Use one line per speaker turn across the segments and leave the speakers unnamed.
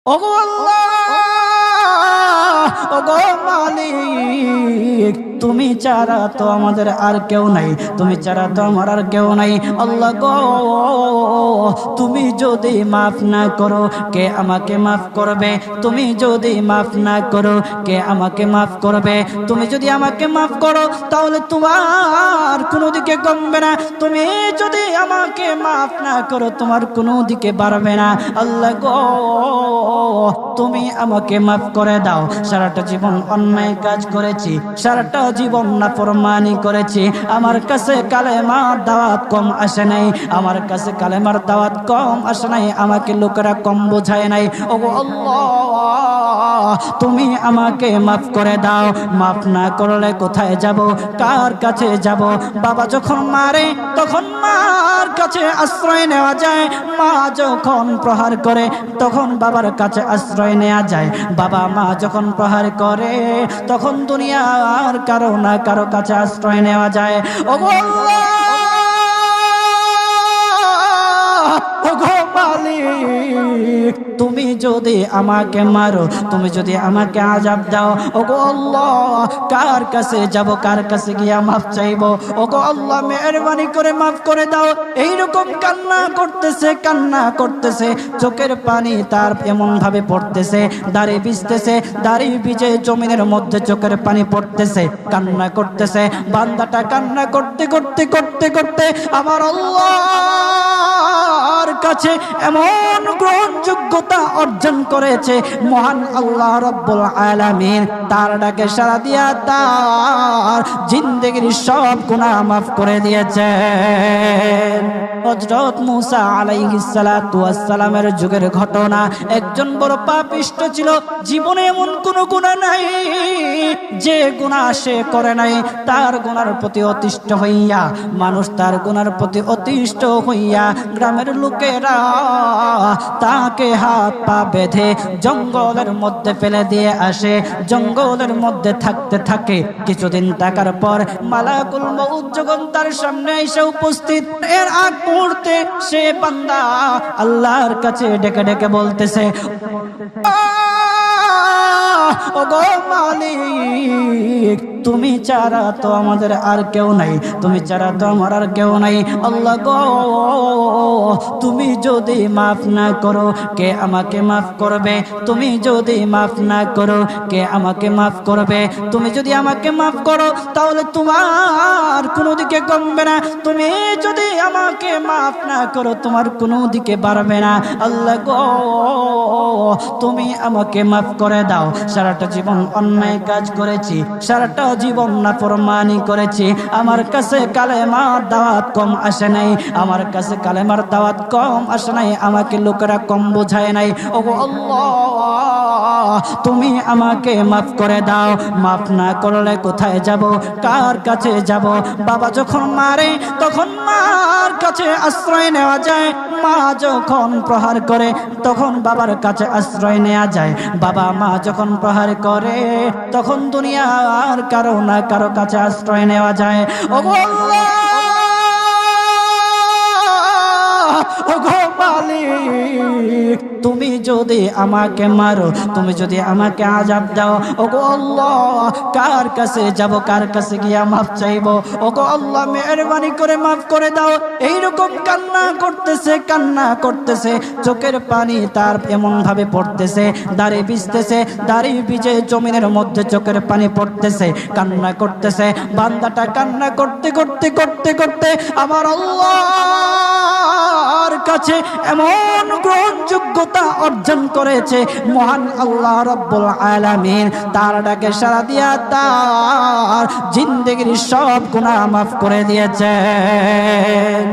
ওগো আল্লাহ, ওগো মালিক, তুমি ছাড়া তো আমাদের আর কেউ নাই, তুমি ছাড়া তো আমার আর কেউ নাই। আল্লাহ গো, তুমি যদি মাফ না করো কে আমাকে মাফ করবে? তুমি যদি মাফ না করো কে আমাকে মাফ করবে? তুমি যদি আমাকে মাফ করো তাহলে তোমার কোনো দিকে কমবে না, তুমি যদি আমাকে মাফ না করো তোমার কোনো দিকে বাড়বে না। আল্লাহ গো, তুমি আমাকে মাফ করে দাও। সারাটা জীবন অন্যায় কাজ করেছি, সারাটা জীবন নাফরমানি করেছি, আমার কাছে কালেমার দাওয়াত কম আসে নাই, আমার কাছে কালেমার দাওয়াত কম আসে নাই, আমাকে লোকেরা কম বোঝায় নাই। ওগো আল্লাহ, তুমি আমাকে মাফ করে দাও। মাফ না করলে কোথায় যাব, কার কাছে যাব? বাবা যখন মারে তখন মার কাছে আশ্রয় নেওয়া যায়, মা যখন প্রহার করে তখন বাবার কাছে আশ্রয় নেওয়া যায়, বাবা মা যখন প্রহার করে তখন দুনিয়ার কারো না কারো কাছে আশ্রয় নেওয়া যায়। ওগো আল্লাহ, ওগো মালিক, তুমি যদি আমাকে মারো, তুমি যদি আমাকে আযাব দাও, ওগো আল্লাহ, কার কাছে যাব, কার কাছে গিয়া মাফ চাইবো? ওগো আল্লাহ, মেহেরবানি করে মাফ করে দাও। এইরকম কান্না করতেছে, কান্না করতেছে, চোখের পানি তার এমন ভাবে পড়তেছে, দাড়ি ভিজতেছে, দাড়ি ভিজে জমিনের মধ্যে চোখের পানি পড়তেছে, কান্না করতেছে। বান্দাটা কান্না করতে করতে করতে করতে আমার আল্লাহর কাছে এমন গ্রহণযোগ্যতা অর্জন করেছে, মহান আল্লাহ রাব্বুল আলামিন তার ডাকে সাড়া দিয়া তার জিন্দেগির সব গুনাহ মাফ করে দিয়েছেন। হযরত মূসা আলাইহিস সালাতু ওয়াস সালামের যুগের ঘটনা। একজন বড় পাপিষ্ঠ ছিল, জীবনে এমন কোনো গুনাহ নাই যে গুনাহ সে করে নাই। তার গুনার প্রতি অতিষ্ঠ হইয়া, মানুষ তার গুনার প্রতি অতিষ্ঠ হইয়া গ্রামের লোকেরা তাকে হাত পা বেঁধে জঙ্গলের মধ্যে ফেলে দিয়ে আসে। জঙ্গলের মধ্যে থাকতে থাকে, কিছুদিন থাকার পর মালাকুল মউত যখন তার সামনে এসে উপস্থিত, এর আগ মুহূর্তে সে বান্দা আল্লাহর কাছে ডেকে ডেকে বলতেছে, ওগো মালিক, তুমি ছাড়া তো আমাদের আর কেউ নাই, তুমি ছাড়া তো আমার আর কেউ নাই। আল্লাহ গো, তুমি যদি মাফ না করো কে আমাকে মাফ করবে? তুমি যদি মাফ না করো কে আমাকে মাফ করবে? তুমি যদি আমাকে মাফ করো তাহলে তোমার কোনো দিকে কমবে না, তুমি যদি আমাকে মাফ না করো তোমার কোনো দিকে বাড়বে না। আল্লাহ গো, তুমি আমাকে মাফ করে দাও। সারাটা জীবন অন্যায় কাজ করেছি, সারাটা জীবন নাফরমানি করেছি, আমার কাছে কালেমার দাওয়াত কম আসে নাই, আমার কাছে কালেমার দাওয়াত কম আসে নাই, আমাকে লোকেরা কম বোঝায় নাই। ওগো আল্লাহ, তুমি আমাকে মাফ করে দাও। মাফ না করলে কোথায় যাব, কার কাছে যাব? বাবা যখন মারে তখন মার কাছে আশ্রয় নেওয়া যায়, মা যখন প্রহার করে তখন বাবার কাছে আশ্রয় নেওয়া যায়, বাবা মা যখন প্রহার করে তখন দুনিয়ার কারো না কারো কাছে আশ্রয় নেওয়া যায়। ওগো আল্লাহ, ওগো মালিক, তুমি যদি আমাকে মারো, তুমি যদি আমাকে আযাব দাও, ওগো আল্লাহ, কার কাছে যাব, কার কাছে গিয়া মাফ চাইবো? ওগো আল্লাহ, মেহেরবানি করে মাফ করে দাও। এইরকম কান্না করতেছে, কান্না করতেছে, চোখের পানি তার এমন ভাবে পড়তেছে, দাড়ি ভিজতেছে, দাড়ি ভিজে জমিনের মধ্যে চোখের পানি পড়তেছে, কান্না করতেছে। বান্দাটা কান্না করতে করতে করতে করতে আমার আল্লাহর কাছে এমন গ্রহণযোগ্যতা অর্জন করেছে, মহান আল্লাহ রাব্বুল আলামিন তার ডাকে সাড়া দিয়া তার জিন্দেগির সব গুনাহ মাফ করে দিয়েছেন।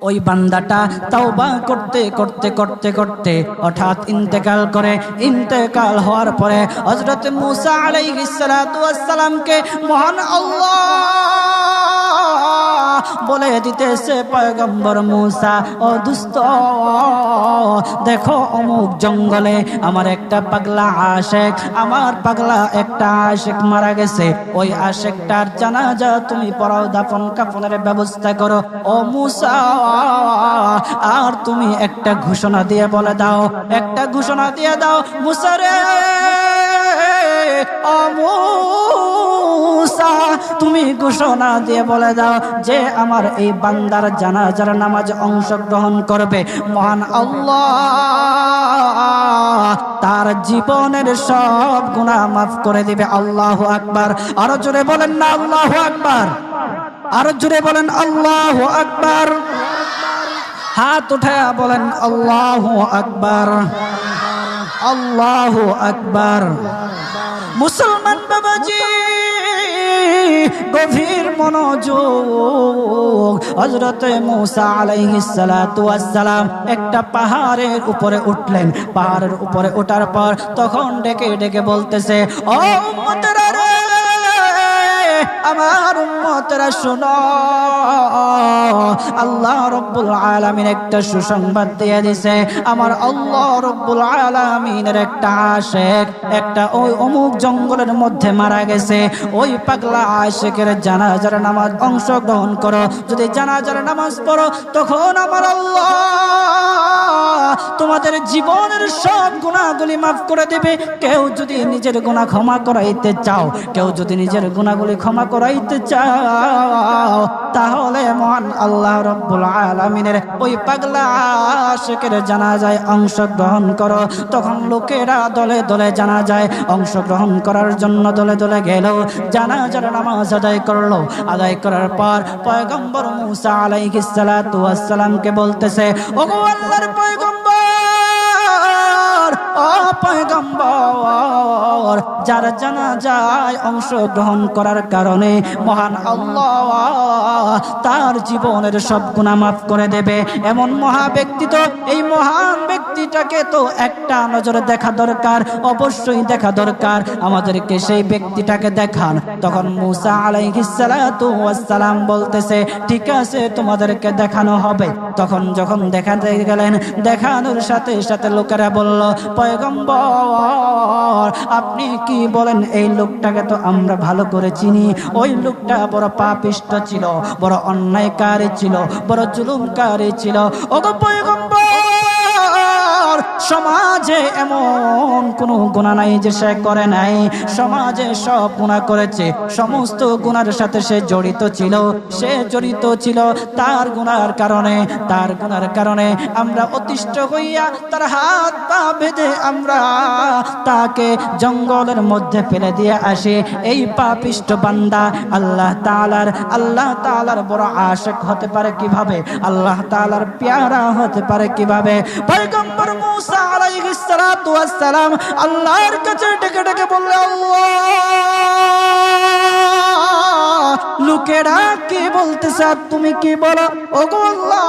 ওই বান্দাটা তাওবা করতে করতে করতে করতে হঠাৎ ইন্তেকাল করে। ইন্তেকাল হওয়ার পরে হযরত মূসা আলাইহিস সালাতু ওয়াস সালামকে মহান আল্লাহ বলে দিতেছে পয়গম্বর মূসা, ও দুস্থ, দেখো অমুক জঙ্গলে আমার একটা পাগলা আশেক, আমার পাগলা একটা আশেক মারা গেছে, ওই আশেকটার জানাজা তুমি পড়াও, দাফন কাফনের ব্যবস্থা করো। ও মূসা, আর তুমি একটা ঘোষণা দিয়ে বলে দাও, একটা ঘোষণা দিয়ে দাও মূসা রে, ও মূসা, তুমি ঘোষণা দিয়ে বলে দাও যে আমার এই বান্দার জানাজার নামাজ অংশগ্রহণ করবে, মহান আল্লাহ তার জীবনের সব গুনাহ মাফ করে দিবে। আল্লাহু আকবার। আরো জোরে বলেন না আল্লাহু আকবার, আরো জোরে বলেন আল্লাহু আকবার। হাত উঠায়া বলেন আল্লাহু আকবার, আল্লাহু আকবার। মুসলমান বাবাজি, গভীর মনোযোগ। হযরতে মূসা আলাইহিস সালাতু ওয়াস সালাম একটা পাহাড়ের উপরে উঠলেন। পাহাড়ের উপরে ওঠার পর তখন ডেকে ডেকে বলতেছে, ও উম্মতেরা রে, আমার উম্মতেরা শোনো, আল্লাহ রাব্বুল আলামিন একটা সুসংবাদ দিয়ে দিয়েছে। আমার আল্লাহ রাব্বুল আলামিনের একটা আশিক একটা ওই অমুক জঙ্গলের মধ্যে মারা গেছে, ওই পাগলা আশিকের জানাজার নামাজ অংশগ্রহণ করো। যদি জানাজার নামাজ পড়ো তখন আমার আল্লাহ তোমাদের জীবনের সব গুনাহগুলি মাফ করে দেবে। কেউ যদি নিজের গুনাহ ক্ষমা করাইতে চাও, কেউ যদি নিজের গুনাহগুলি ক্ষমা করাইতে চাও, তাহলে মহান আল্লাহ রাব্বুল আলামিনের ওই পাগলা আশিকের জানাজায় অংশগ্রহণ করো। তখন লোকেরা দলে দলে জানাজায় অংশগ্রহণ করার জন্য দলে দলে গেল, জানাজার নামাজ আদায় করলো। আদায় করার পর পয়গম্বর মূসা আলাইহিস সালাতু ওয়াস সালামকে বলতেছে, ওগো আল্লাহর পয়গম্বর, ও পয়গম্বর, যার জানাজায় অংশগ্রহণ করার কারণে মহান আল্লাহ তার জীবনের সব গুনাহ মাফ করে দেবে। এমন মহা ব্যক্তি, তো এই মহান ব্যক্তিটাকে তো একটা নজরে দেখা দরকার, অবশ্যই দেখা দরকার। আমাদেরকে সেই ব্যক্তিটাকে দেখান। তখন মূসা আলাইহিস সালাতু ওয়াস সালাম বলতেছে, ঠিক আছে, তোমাদেরকে দেখানো হবে। তখন যখন দেখাতে গেলেন, দেখানোর সাথে সাথে লোকেরা বলল, পয়গম্বর আপনি কি বলেন, এই লোকটাকে তো আমরা ভালো করে চিনি। ওই লোকটা বড় পাপিষ্ঠ ছিল, বড় অন্যায়কারী ছিল, বড় জুলুমকারী ছিল। ওগো পয়গম্বর, সমাজে এমন কোন গুনাহ নাই যে সে করে নাই। সমাজে সব গুনাহ করেছে, সমস্ত গুনার সাথে সে জড়িত ছিল। সে জড়িত ছিল, তার গুনার কারণে, তার গুনার কারণে আমরা অতিষ্ঠ হইয়া তার হাত পা বেঁধে আমরা তাকে জঙ্গলের মধ্যে ফেলে দিয়ে আসি। এই পাপিষ্ঠ বান্দা আল্লাহ তাআলার বড় আশিক হতে পারে কিভাবে? আল্লাহ তাআলার পেয়ারা হতে পারে কিভাবে? পয়গম্বর মূসা আলাইহিস সালাতু ওয়াস সালাম আল্লাহর কাছে ডেকে ডেকে বলল, আল্লাহ, লোকেরা কি বলতেছে আর তুমি কি বলো? ওগো আল্লাহ,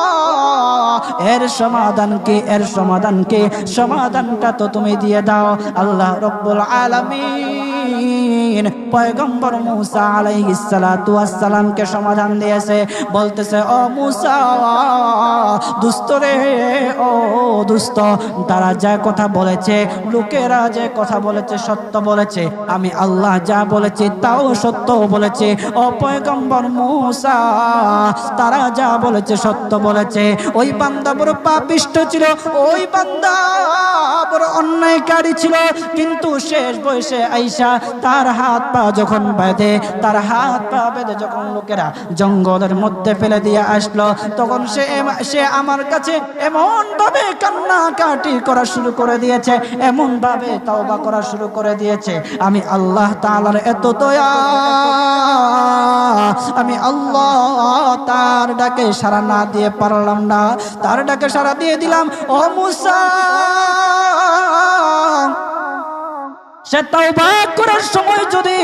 এর সমাধান কি? এর সমাধান কি? সমাধানটা তো তুমি দিয়ে দাও। আল্লাহ রাব্বুল আলামিন পয়গম্বর মূসা আলাইহিস সালাতু ওয়াস সালামকে সমাধান দিয়েছে। বলতেছে, ও মূসা, দুষ্ট রে, ও দুষ্ট, তারা যা কথা বলেছে, লোকেরা যে কথা বলেছে সত্য বলেছে। আমি আল্লাহ যা বলেছি তাও সত্য বলেছে। ও পয়গম্বর মূসা, তারা যা বলেছে সত্য বলেছে। ওই বান্দা বড় পাপিষ্ঠ ছিল, ওই বান্দা বড় অন্যায়কারী ছিল, কিন্তু শেষ বয়সে আইসা তার হাত পা যখন বেঁধে, তার হাত পা বেঁধে যখন লোকেরা জঙ্গলের মধ্যে ফেলে দিয়ে আসলো, তখন সে আমার কাছে এমন ভাবে কান্নাকাটি করা শুরু করে দিয়েছে, এমন ভাবে তওবা করা শুরু করে দিয়েছে। আমি আল্লাহ তাআলার এত দয়া, আমি আল্লাহ তার ডাকে সাড়া না দিয়ে পারলাম না। তার ডাকে সাড়া দিয়ে দিলাম। ও মূসা, সে তওবা করার সময় যদি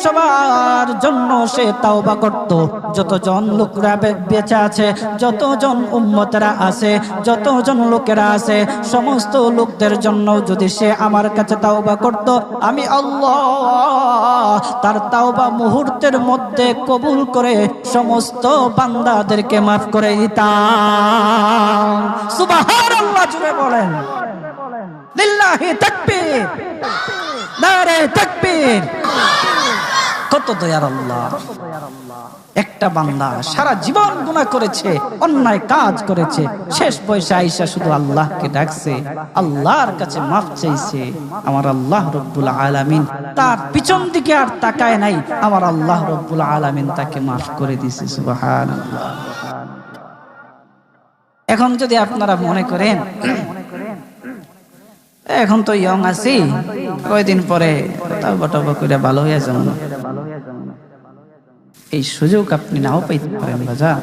সবার জন্য সে তাওবা করত, যতজন লোকরা বেঁচে আছে, যতজন উম্মতেরা আছে, যতজন লোকেরা আছে, সমস্ত লোকদের জন্য যদি সে আমার কাছে তাওবা করত, আমি আল্লাহ তার তাওবা মুহূর্তের মধ্যে কবুল করে সমস্ত বান্দাদেরকে মাফ করে দিতাম। সুবহানাল্লাহ জুড়ে বলেন, লিল্লাহি তাকবীর, নারে তাকবীর। কত দয়ার আল্লাহ! একটা বান্দা সারা জীবন গুনাহ করেছে, অন্যায় কাজ করেছে, শেষ বয়সে আইসা শুধু আল্লাহকে ডাকছে, আল্লাহর কাছে মাফ চাইছে। আমার আল্লাহ রব্বুল আলামিন তার পিছন দিকে আর তাকায় নাই, আমার আল্লাহ রব্বুল আলামিন তাকে মাফ করে দিয়েছে। সুবহানাল্লাহ। এখন যদি আপনারা মনে করেন এখন তো ইয়ং আছি, কয়দিন পরে তাওবা টাওবা করে ভালো হয়ে যাব, এই সুযোগ আপনি নাও পাইতে পারেন বাজার।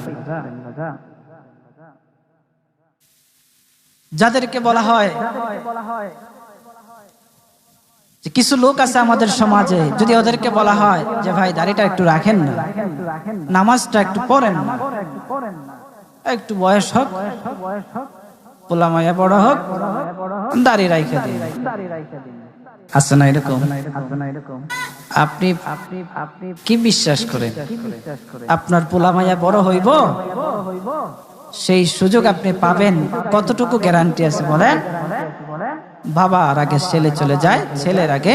যাদেরকে বলা হয় যে কিছু লোক আছে আমাদের সমাজে, যদি ওদেরকে বলা হয় যে ভাই দাড়িটা একটু রাখেন না, নামাজটা একটু পড়েন না, একটু বয়স হোক, পোলা মায়া বড় হোক, দাড়ি রাইখা দিন, আছে না এরকম? আপনি কি বিশ্বাস করেন আপনার পোলা মায়া বড় হইব? সেই সুযোগ আপনি পাবেন? কতটুকু গ্যারান্টি আছে বলেন? বাবার আগে ছেলে চলে যায়, ছেলের আগে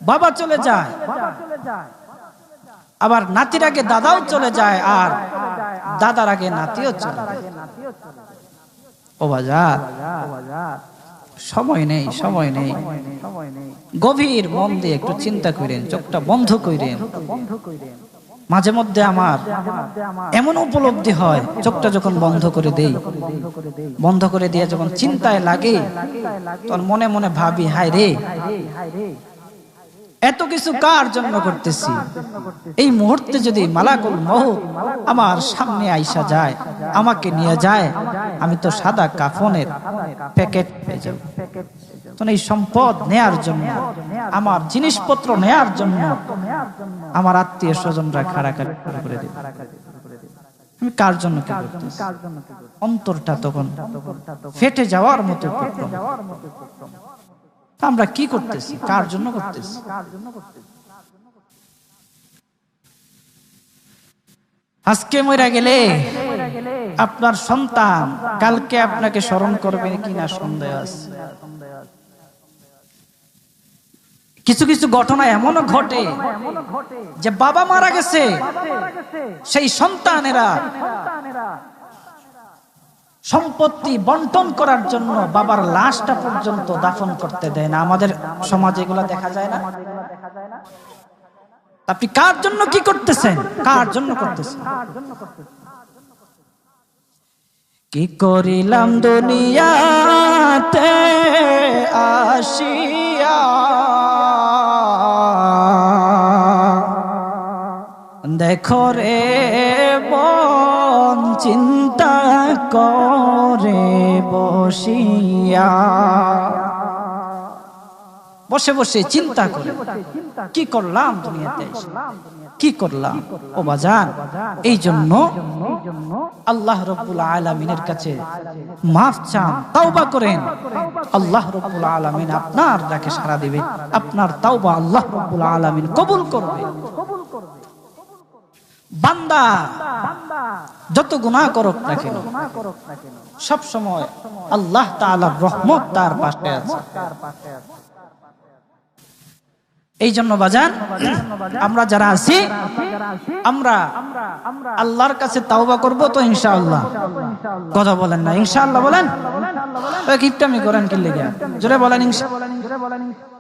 বাবা চলে যায়, আবার নাতির আগে দাদাও চলে যায়, আর দাদার আগে নাতিও চলে যায়। ও বাজার, সময় নেই, সময় নেই। গভীর মন দিয়ে একটু চিন্তা করেন, চোখটা বন্ধ করেন। মাঝে মধ্যে আমার এমন উপলব্ধি হয়, চোখটা যখন বন্ধ করে দেই, বন্ধ করে দিয়ে যখন চিন্তায় লাগে, তখন মনে মনে ভাবি, হায় রে, এত কিছু কার জন্য করতেছি? এই মুহূর্তে যদি মালাকুল মউত আমার সামনে আইসা যায়, আমাকে নিয়ে যায়, আমি তো সাদা কাফনের প্যাকেট পেয়ে যাব। তখন এই সম্পদ নেয়ার জন্য, আমার জিনিসপত্র নেয়ার জন্য আমার আত্মীয় স্বজনরা খাড়াখাড়ি করে দেবে। আমি কার জন্য কি করতেছি? অন্তরটা তখন ফেটে যাওয়ার মতো। আমরা কি করতেছি? কার জন্য করতেছি? আজকে মরে গেলে আপনার সন্তান কালকে আপনাকে স্মরণ করবে কিনা সন্দেহ আছে। কিছু কিছু ঘটনা এমনও ঘটে যে বাবা মারা গেছে, সেই সন্তানেরা সম্পত্তি বন্টন করার জন্য বাবার লাশটা পর্যন্ত দাফন করতে দেয় না। আমাদের সমাজে এগুলো দেখা যায় না? আপনি কার জন্য কি করতেছেন? কার জন্য করতেছেন? কি করিলাম দুনিয়াতে আসিয়া, দেখো রে মন চিন্তা করে বসিয়া, বসে বসে চিন্তা করে কি করলাম দুনিয়াতে, কি করলাম। ও বাজান, এই জন্য আল্লাহ রাব্বুল আলামিনের কাছে মাফ চান, তাওবা করেন। আল্লাহ রাব্বুল আলামিন আপনার ডাকে সাড়া দিবে, আপনার তাওবা আল্লাহ রাব্বুল আলামিন কবুল করবে। বান্দা যত গুনাহ করুক না কেন, সব সময় আল্লাহ তাআলার রহমত তার পাশে আছে। এই জন্য বাজান, আমরা যারা আছি, আমরা আল্লাহর কাছে তাওবা করব তো ইনশাআল্লাহ। কথা বলেন না ইনশাআল্লাহ? বলেন, কিপটামি করেন কি লেগে? জোরে বলেন ইনশাআল্লাহ।